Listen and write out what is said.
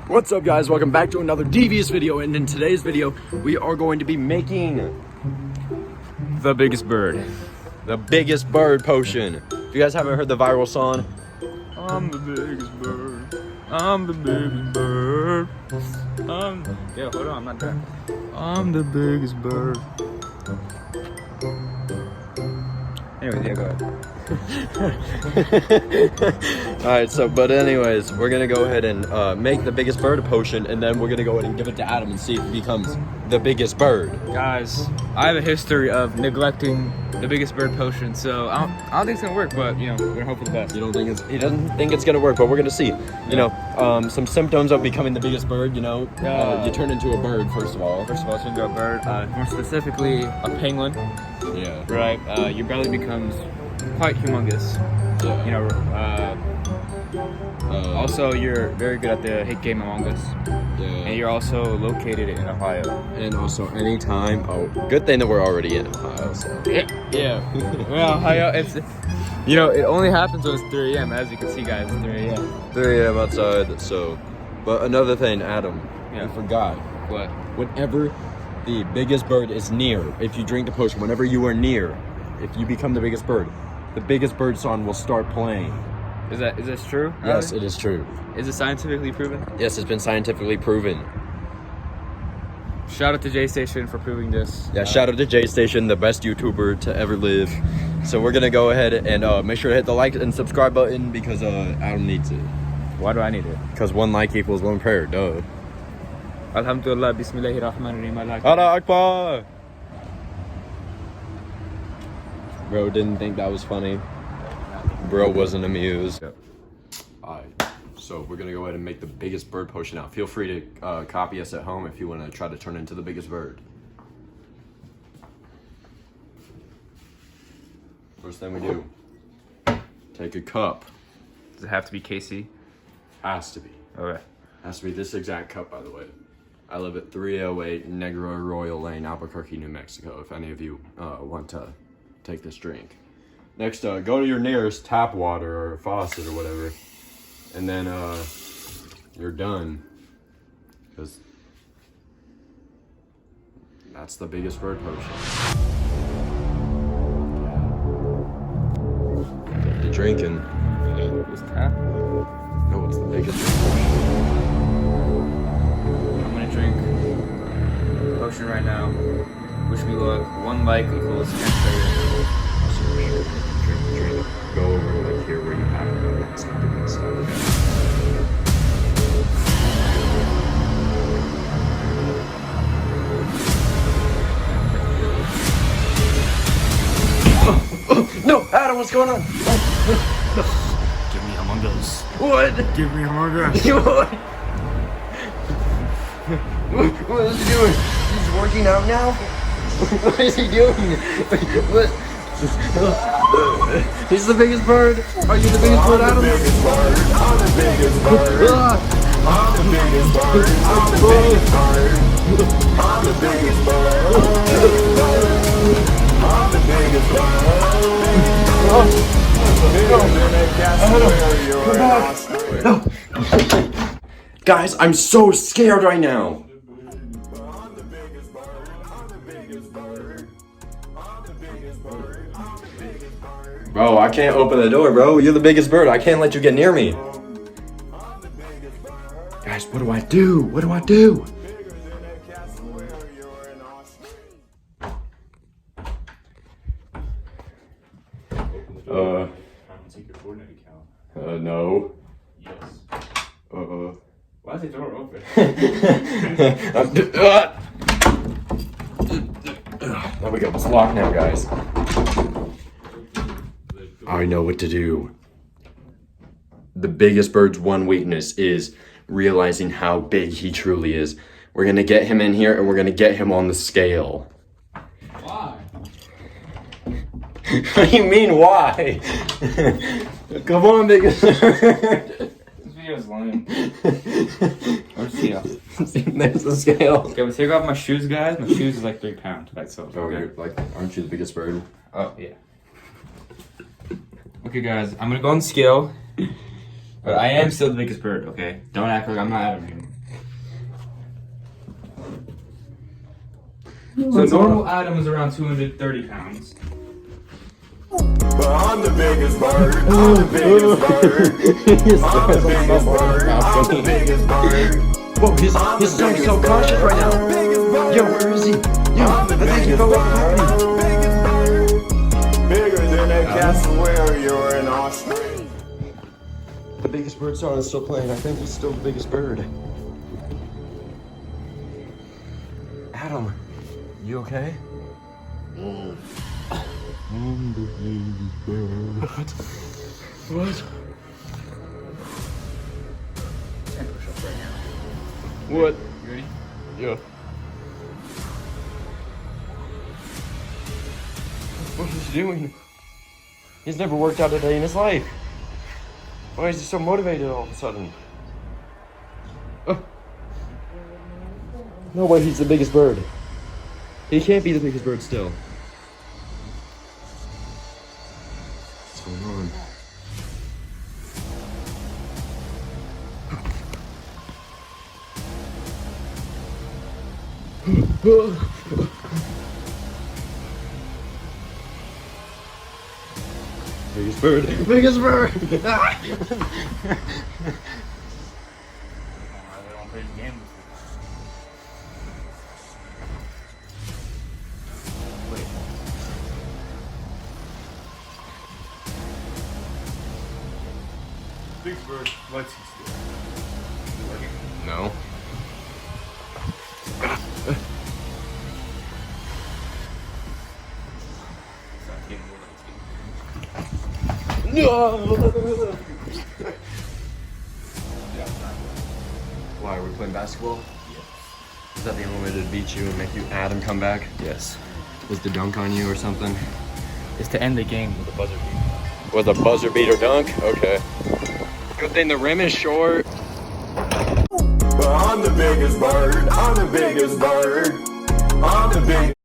What's up, guys? Welcome back to another devious video, and in today's video we are going to be making the biggest bird potion. If you guys haven't heard the viral song, I'm the biggest bird, I'm the biggest bird, Yeah, hold on, I'm not done. I'm the biggest bird. Anyways, yeah, go ahead. Alright, but anyways, we're gonna go ahead and make the biggest bird potion, and then we're gonna go ahead and give it to Adam and see if it becomes the biggest bird. Guys, I have a history of neglecting the biggest bird potion, so I don't think it's gonna work, but you know, we're gonna hope for the best. He doesn't think it's gonna work, but we're gonna see. You know, some symptoms of becoming the biggest bird, you know, you turn into a bird, first of all. First of all, it's into a bird, more specifically a penguin. Yeah. Right, your belly becomes quite humongous. Yeah. You know, also you're very good at the hit game Among Us. Yeah. And you're also located in Ohio. And also anytime, good thing that we're already in Ohio, so. Yeah. Well, Ohio, it's, you know, it only happens when it's 3 a.m. As you can see, guys, it's 3 a.m. 3 a.m. outside, so. But another thing, Adam, Yeah. I forgot. What? Whenever the biggest bird is near, if you drink the potion, whenever you are near, if you become the biggest bird song will start playing. Is that true? Yes, it is true. Is it scientifically proven? Yes, it's been scientifically proven. Shout out to J Station for proving this. Yeah, shout out to J Station, the best YouTuber to ever live. So we're gonna go ahead and make sure to hit the like and subscribe button because Adam needs it. Why do I need it? Because 1 like equals 1 prayer, duh. Alhamdulillah, Bismillahirrahmanirrahim. Allah Akbar! Bro didn't think that was funny. Bro wasn't amused. Yep. Alright, so we're gonna go ahead and make the biggest bird potion now. Feel free to copy us at home if you want to try to turn into the biggest bird. First thing we do, take a cup. Does it have to be KC? Has to be. Okay. Has to be this exact cup, by the way. I live at 308 Negro Royal Lane, Albuquerque, New Mexico, if any of you want to take this drink. Next, go to your nearest tap water or faucet or whatever, and then you're done, because that's the biggest bird potion. Get to drinking. This tap? No, it's the biggest bird potion. I'm gonna drink potion right now. Wish me luck. 1 like equals 10 prayer. Drink. Go over like here where you have to go. It's not doing stuff. Oh, no, Adam, what's going on? Give me Among Us. What? Give me Among Us. What is he doing? He's working out now? What is he doing? What? He's the biggest bird. Are you the biggest bird, Adam? I'm the biggest bird. I'm the biggest bird. I'm the biggest bird. I'm the biggest bird. I'm the biggest bird. I'm the biggest bird. Guys, I'm so scared right now. Bro, I can't open the door, bro. You're the biggest bird. I can't let you get near me. Guys, what do I do? What do I do? No. Yes. Why is the door open? There we go. It's locked now, guys. I know what to do. The biggest bird's one weakness is realizing how big he truly is. We're gonna get him in here and we're gonna get him on the scale. Why? What do you mean, why? Come on, biggest bird. This video's lame. Where's the scale? There's the scale. Okay, but take off my shoes, guys. My shoes is like 3 pounds. Like so. Oh, you're like, aren't you the biggest bird? Oh, yeah. Okay, guys, I'm gonna go on the scale. But I am still the biggest bird, okay? Don't act like I'm not Adam here. So normal Adam is around 230 pounds. But I'm the biggest bird. I'm the biggest bird. I'm the biggest bird. I'm the biggest bird. Whoa, he's so cautious right now. Yo, where is he? Yo, I think he fell off the property. Bigger than a cassowary or an ostrich. The biggest bird song is still playing. I think he's still the biggest bird. Adam, you okay? I'm the biggest bird. What? 10 push-ups right now. What? You ready? Yeah. What is he doing? He's never worked out a day in his life. Why is he so motivated all of a sudden? No way, he's the biggest bird. He can't be the biggest bird still. What's going on? Biggest bird! Biggest bird! They don't play the game. Wait. Big bird, what's he still? No. Why, are we playing basketball? Yes. Is that the only way to beat you and make you Adam come back? Yes. Was to dunk on you or something? It's to end the game with a buzzer beater. With a buzzer beater dunk? Okay. Good thing the rim is short. But I'm the biggest bird. I'm the biggest bird. I'm the biggest.